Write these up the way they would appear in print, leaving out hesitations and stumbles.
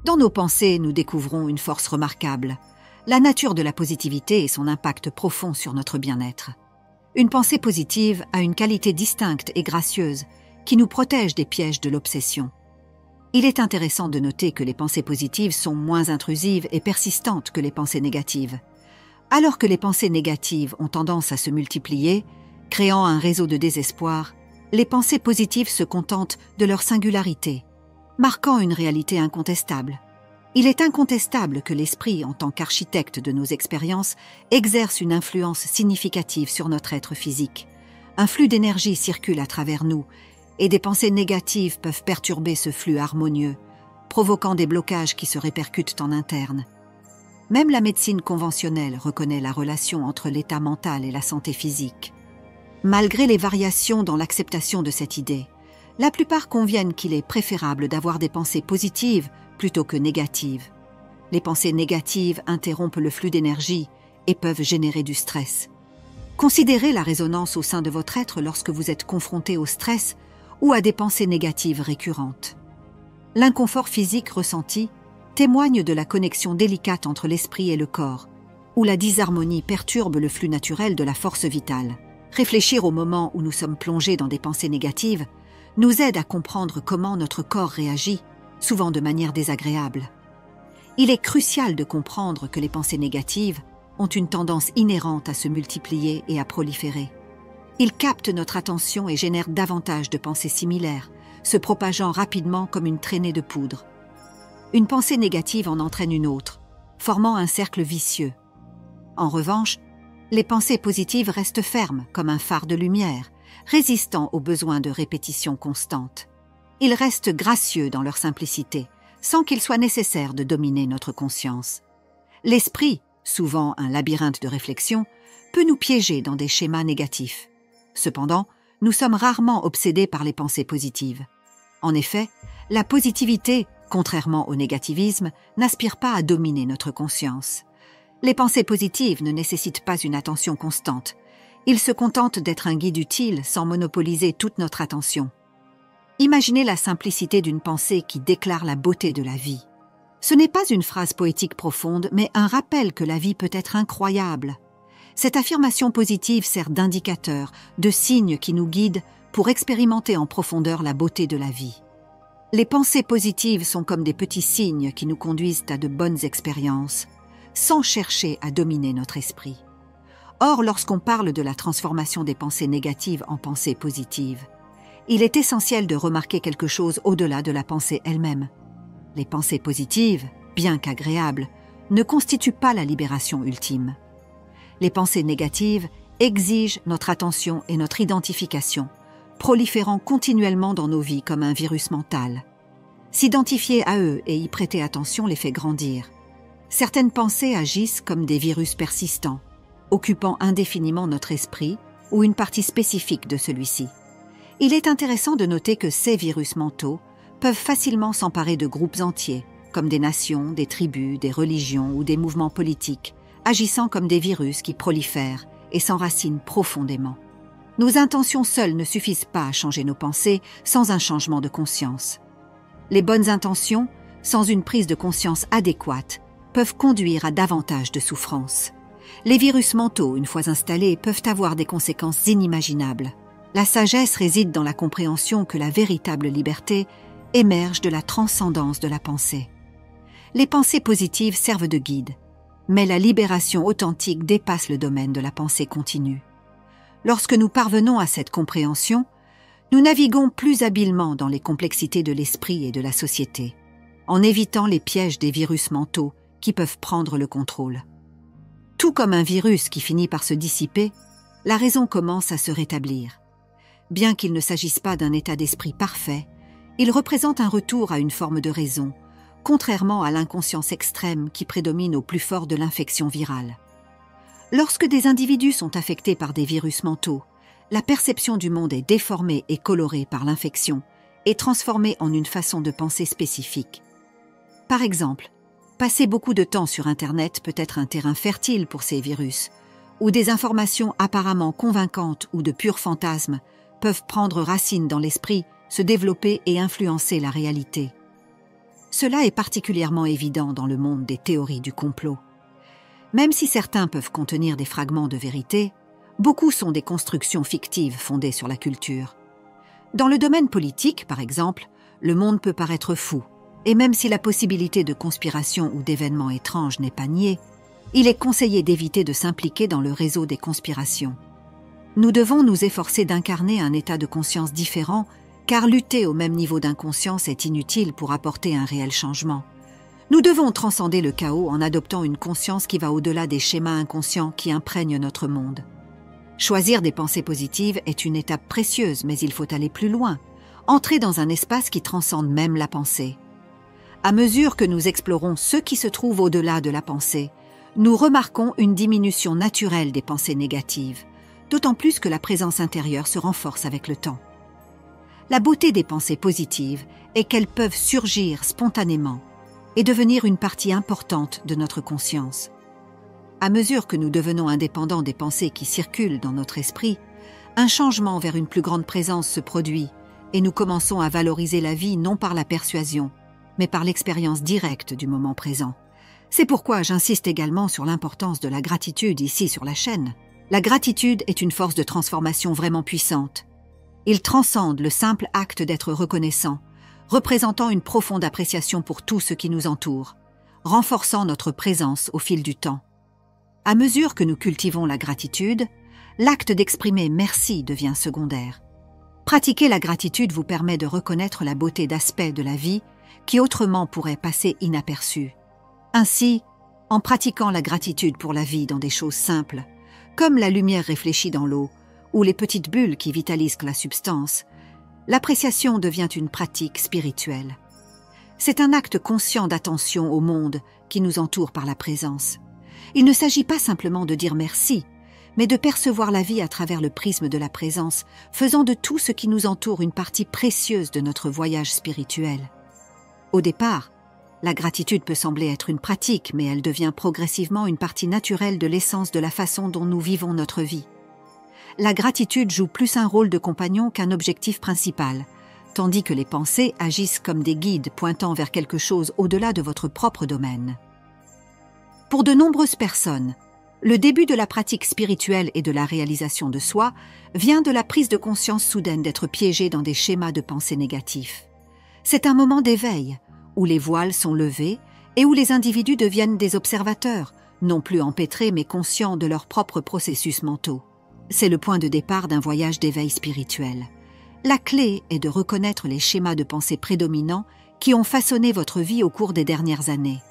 Dans nos pensées, nous découvrons une force remarquable, la nature de la positivité et son impact profond sur notre bien-être. Une pensée positive a une qualité distincte et gracieuse qui nous protège des pièges de l'obsession. Il est intéressant de noter que les pensées positives sont moins intrusives et persistantes que les pensées négatives. Alors que les pensées négatives ont tendance à se multiplier, créant un réseau de désespoir, les pensées positives se contentent de leur singularité, marquant une réalité incontestable. Il est incontestable que l'esprit, en tant qu'architecte de nos expériences, exerce une influence significative sur notre être physique. Un flux d'énergie circule à travers nous, et des pensées négatives peuvent perturber ce flux harmonieux, provoquant des blocages qui se répercutent en interne. Même la médecine conventionnelle reconnaît la relation entre l'état mental et la santé physique. Malgré les variations dans l'acceptation de cette idée, la plupart conviennent qu'il est préférable d'avoir des pensées positives plutôt que négatives. Les pensées négatives interrompent le flux d'énergie et peuvent générer du stress. Considérez la résonance au sein de votre être lorsque vous êtes confronté au stress ou à des pensées négatives récurrentes. L'inconfort physique ressenti témoigne de la connexion délicate entre l'esprit et le corps, où la disharmonie perturbe le flux naturel de la force vitale. Réfléchir au moment où nous sommes plongés dans des pensées négatives nous aide à comprendre comment notre corps réagit, souvent de manière désagréable. Il est crucial de comprendre que les pensées négatives ont une tendance inhérente à se multiplier et à proliférer. Ils captent notre attention et génèrent davantage de pensées similaires, se propageant rapidement comme une traînée de poudre. Une pensée négative en entraîne une autre, formant un cercle vicieux. En revanche, les pensées positives restent fermes comme un phare de lumière, résistant aux besoins de répétition constante. Ils restent gracieux dans leur simplicité, sans qu'il soit nécessaire de dominer notre conscience. L'esprit, souvent un labyrinthe de réflexion, peut nous piéger dans des schémas négatifs. Cependant, nous sommes rarement obsédés par les pensées positives. En effet, la positivité, contrairement au négativisme, n'aspire pas à dominer notre conscience. Les pensées positives ne nécessitent pas une attention constante. Ils se contentent d'être un guide utile sans monopoliser toute notre attention. Imaginez la simplicité d'une pensée qui déclare la beauté de la vie. Ce n'est pas une phrase poétique profonde, mais un rappel que la vie peut être incroyable. Cette affirmation positive sert d'indicateur, de signe qui nous guide pour expérimenter en profondeur la beauté de la vie. Les pensées positives sont comme des petits signes qui nous conduisent à de bonnes expériences, sans chercher à dominer notre esprit. Or, lorsqu'on parle de la transformation des pensées négatives en pensées positives, il est essentiel de remarquer quelque chose au-delà de la pensée elle-même. Les pensées positives, bien qu'agréables, ne constituent pas la libération ultime. Les pensées négatives exigent notre attention et notre identification, proliférant continuellement dans nos vies comme un virus mental. S'identifier à eux et y prêter attention les fait grandir. Certaines pensées agissent comme des virus persistants, occupant indéfiniment notre esprit ou une partie spécifique de celui-ci. Il est intéressant de noter que ces virus mentaux peuvent facilement s'emparer de groupes entiers, comme des nations, des tribus, des religions ou des mouvements politiques, agissant comme des virus qui prolifèrent et s'enracinent profondément. Nos intentions seules ne suffisent pas à changer nos pensées sans un changement de conscience. Les bonnes intentions, sans une prise de conscience adéquate, peuvent conduire à davantage de souffrances. Les virus mentaux, une fois installés, peuvent avoir des conséquences inimaginables. La sagesse réside dans la compréhension que la véritable liberté émerge de la transcendance de la pensée. Les pensées positives servent de guide, mais la libération authentique dépasse le domaine de la pensée continue. Lorsque nous parvenons à cette compréhension, nous naviguons plus habilement dans les complexités de l'esprit et de la société, en évitant les pièges des virus mentaux qui peuvent prendre le contrôle. Tout comme un virus qui finit par se dissiper, la raison commence à se rétablir. Bien qu'il ne s'agisse pas d'un état d'esprit parfait, il représente un retour à une forme de raison, contrairement à l'inconscience extrême qui prédomine au plus fort de l'infection virale. Lorsque des individus sont affectés par des virus mentaux, la perception du monde est déformée et colorée par l'infection et transformée en une façon de penser spécifique. Par exemple, passer beaucoup de temps sur Internet peut être un terrain fertile pour ces virus, où des informations apparemment convaincantes ou de purs fantasmes peuvent prendre racine dans l'esprit, se développer et influencer la réalité. Cela est particulièrement évident dans le monde des théories du complot. Même si certains peuvent contenir des fragments de vérité, beaucoup sont des constructions fictives fondées sur la culture. Dans le domaine politique, par exemple, le monde peut paraître fou, et même si la possibilité de conspiration ou d'événements étranges n'est pas niée, il est conseillé d'éviter de s'impliquer dans le réseau des conspirations. Nous devons nous efforcer d'incarner un état de conscience différent, car lutter au même niveau d'inconscience est inutile pour apporter un réel changement. Nous devons transcender le chaos en adoptant une conscience qui va au-delà des schémas inconscients qui imprègnent notre monde. Choisir des pensées positives est une étape précieuse, mais il faut aller plus loin, entrer dans un espace qui transcende même la pensée. À mesure que nous explorons ce qui se trouve au-delà de la pensée, nous remarquons une diminution naturelle des pensées négatives, d'autant plus que la présence intérieure se renforce avec le temps. La beauté des pensées positives est qu'elles peuvent surgir spontanément et devenir une partie importante de notre conscience. À mesure que nous devenons indépendants des pensées qui circulent dans notre esprit, un changement vers une plus grande présence se produit et nous commençons à valoriser la vie non par la persuasion, mais par l'expérience directe du moment présent. C'est pourquoi j'insiste également sur l'importance de la gratitude ici sur la chaîne. La gratitude est une force de transformation vraiment puissante. Il transcende le simple acte d'être reconnaissant, représentant une profonde appréciation pour tout ce qui nous entoure, renforçant notre présence au fil du temps. À mesure que nous cultivons la gratitude, l'acte d'exprimer merci devient secondaire. Pratiquer la gratitude vous permet de reconnaître la beauté d'aspects de la vie qui autrement pourraient passer inaperçus. Ainsi, en pratiquant la gratitude pour la vie dans des choses simples, comme la lumière réfléchie dans l'eau ou les petites bulles qui vitalisent la substance, l'appréciation devient une pratique spirituelle. C'est un acte conscient d'attention au monde qui nous entoure par la présence. Il ne s'agit pas simplement de dire merci, mais de percevoir la vie à travers le prisme de la présence, faisant de tout ce qui nous entoure une partie précieuse de notre voyage spirituel. Au départ, la gratitude peut sembler être une pratique, mais elle devient progressivement une partie naturelle de l'essence de la façon dont nous vivons notre vie. La gratitude joue plus un rôle de compagnon qu'un objectif principal, tandis que les pensées agissent comme des guides pointant vers quelque chose au-delà de votre propre domaine. Pour de nombreuses personnes, le début de la pratique spirituelle et de la réalisation de soi vient de la prise de conscience soudaine d'être piégé dans des schémas de pensée négatifs. C'est un moment d'éveil, où les voiles sont levés et où les individus deviennent des observateurs, non plus empêtrés mais conscients de leurs propres processus mentaux. C'est le point de départ d'un voyage d'éveil spirituel. La clé est de reconnaître les schémas de pensée prédominants qui ont façonné votre vie au cours des dernières années.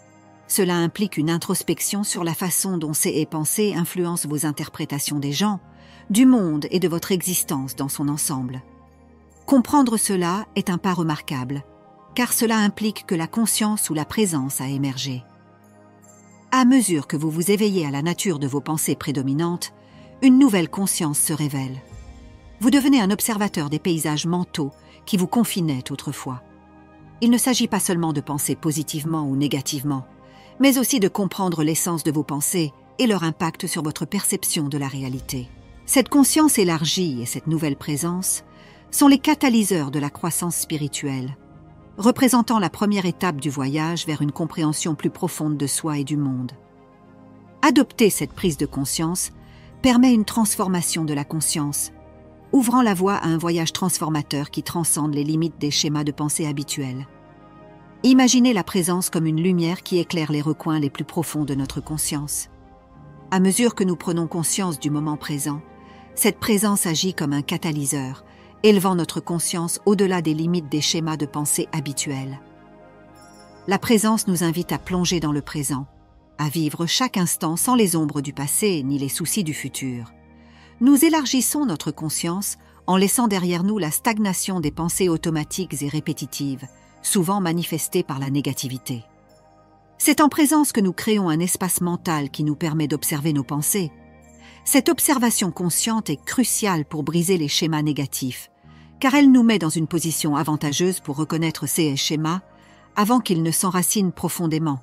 Cela implique une introspection sur la façon dont ces pensées influencent vos interprétations des gens, du monde et de votre existence dans son ensemble. Comprendre cela est un pas remarquable, car cela implique que la conscience ou la présence a émergé. À mesure que vous vous éveillez à la nature de vos pensées prédominantes, une nouvelle conscience se révèle. Vous devenez un observateur des paysages mentaux qui vous confinaient autrefois. Il ne s'agit pas seulement de penser positivement ou négativement, mais aussi de comprendre l'essence de vos pensées et leur impact sur votre perception de la réalité. Cette conscience élargie et cette nouvelle présence sont les catalyseurs de la croissance spirituelle, représentant la première étape du voyage vers une compréhension plus profonde de soi et du monde. Adopter cette prise de conscience permet une transformation de la conscience, ouvrant la voie à un voyage transformateur qui transcende les limites des schémas de pensée habituels. Imaginez la présence comme une lumière qui éclaire les recoins les plus profonds de notre conscience. À mesure que nous prenons conscience du moment présent, cette présence agit comme un catalyseur, élevant notre conscience au-delà des limites des schémas de pensée habituels. La présence nous invite à plonger dans le présent, à vivre chaque instant sans les ombres du passé ni les soucis du futur. Nous élargissons notre conscience en laissant derrière nous la stagnation des pensées automatiques et répétitives, souvent manifestées par la négativité. C'est en présence que nous créons un espace mental qui nous permet d'observer nos pensées. Cette observation consciente est cruciale pour briser les schémas négatifs, car elle nous met dans une position avantageuse pour reconnaître ces schémas avant qu'ils ne s'enracinent profondément.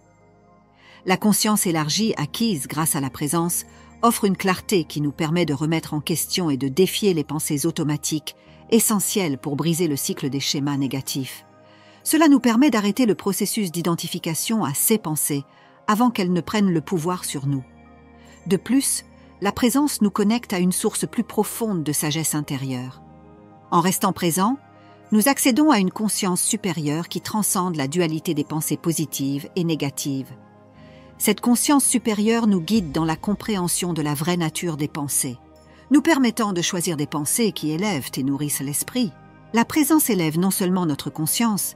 La conscience élargie acquise grâce à la présence offre une clarté qui nous permet de remettre en question et de défier les pensées automatiques, essentielles pour briser le cycle des schémas négatifs. Cela nous permet d'arrêter le processus d'identification à ces pensées avant qu'elles ne prennent le pouvoir sur nous. De plus, la présence nous connecte à une source plus profonde de sagesse intérieure. En restant présents, nous accédons à une conscience supérieure qui transcende la dualité des pensées positives et négatives. Cette conscience supérieure nous guide dans la compréhension de la vraie nature des pensées, nous permettant de choisir des pensées qui élèvent et nourrissent l'esprit. La présence élève non seulement notre conscience,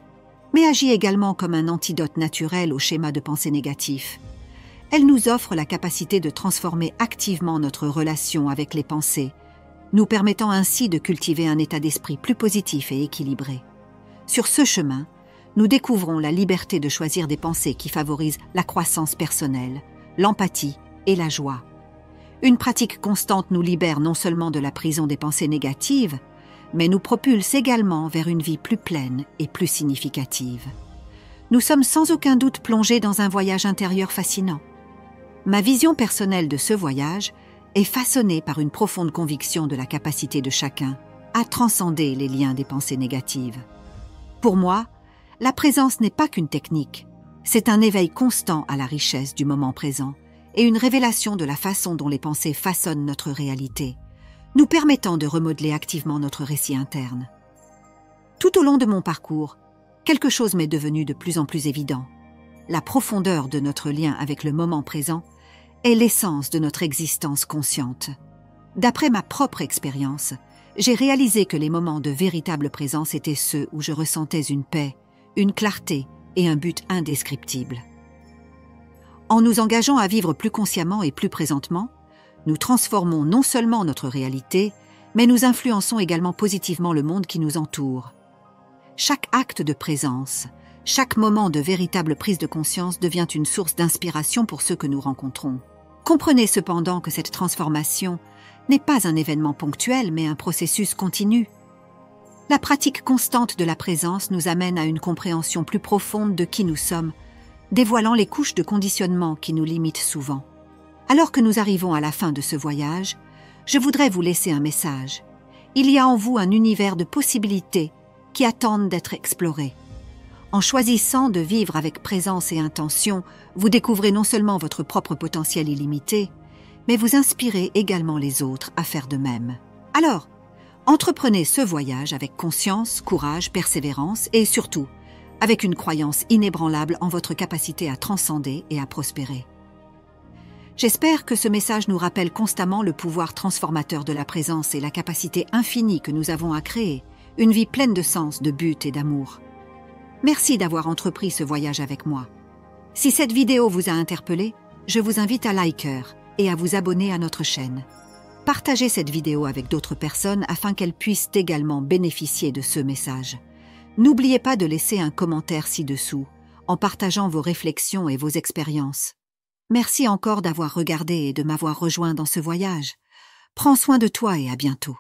mais agit également comme un antidote naturel au schéma de pensée négatif. Elle nous offre la capacité de transformer activement notre relation avec les pensées, nous permettant ainsi de cultiver un état d'esprit plus positif et équilibré. Sur ce chemin, nous découvrons la liberté de choisir des pensées qui favorisent la croissance personnelle, l'empathie et la joie. Une pratique constante nous libère non seulement de la prison des pensées négatives, mais nous propulse également vers une vie plus pleine et plus significative. Nous sommes sans aucun doute plongés dans un voyage intérieur fascinant. Ma vision personnelle de ce voyage est façonnée par une profonde conviction de la capacité de chacun à transcender les liens des pensées négatives. Pour moi, la présence n'est pas qu'une technique, c'est un éveil constant à la richesse du moment présent et une révélation de la façon dont les pensées façonnent notre réalité, nous permettant de remodeler activement notre récit interne. Tout au long de mon parcours, quelque chose m'est devenu de plus en plus évident. La profondeur de notre lien avec le moment présent est l'essence de notre existence consciente. D'après ma propre expérience, j'ai réalisé que les moments de véritable présence étaient ceux où je ressentais une paix, une clarté et un but indescriptible. En nous engageant à vivre plus consciemment et plus présentement, nous transformons non seulement notre réalité, mais nous influençons également positivement le monde qui nous entoure. Chaque acte de présence, chaque moment de véritable prise de conscience devient une source d'inspiration pour ceux que nous rencontrons. Comprenez cependant que cette transformation n'est pas un événement ponctuel, mais un processus continu. La pratique constante de la présence nous amène à une compréhension plus profonde de qui nous sommes, dévoilant les couches de conditionnement qui nous limitent souvent. Alors que nous arrivons à la fin de ce voyage, je voudrais vous laisser un message. Il y a en vous un univers de possibilités qui attendent d'être explorées. En choisissant de vivre avec présence et intention, vous découvrez non seulement votre propre potentiel illimité, mais vous inspirez également les autres à faire de même. Alors, entreprenez ce voyage avec conscience, courage, persévérance et surtout, avec une croyance inébranlable en votre capacité à transcender et à prospérer. J'espère que ce message nous rappelle constamment le pouvoir transformateur de la présence et la capacité infinie que nous avons à créer, une vie pleine de sens, de but et d'amour. Merci d'avoir entrepris ce voyage avec moi. Si cette vidéo vous a interpellé, je vous invite à liker et à vous abonner à notre chaîne. Partagez cette vidéo avec d'autres personnes afin qu'elles puissent également bénéficier de ce message. N'oubliez pas de laisser un commentaire ci-dessous, en partageant vos réflexions et vos expériences. Merci encore d'avoir regardé et de m'avoir rejoint dans ce voyage. Prends soin de toi et à bientôt.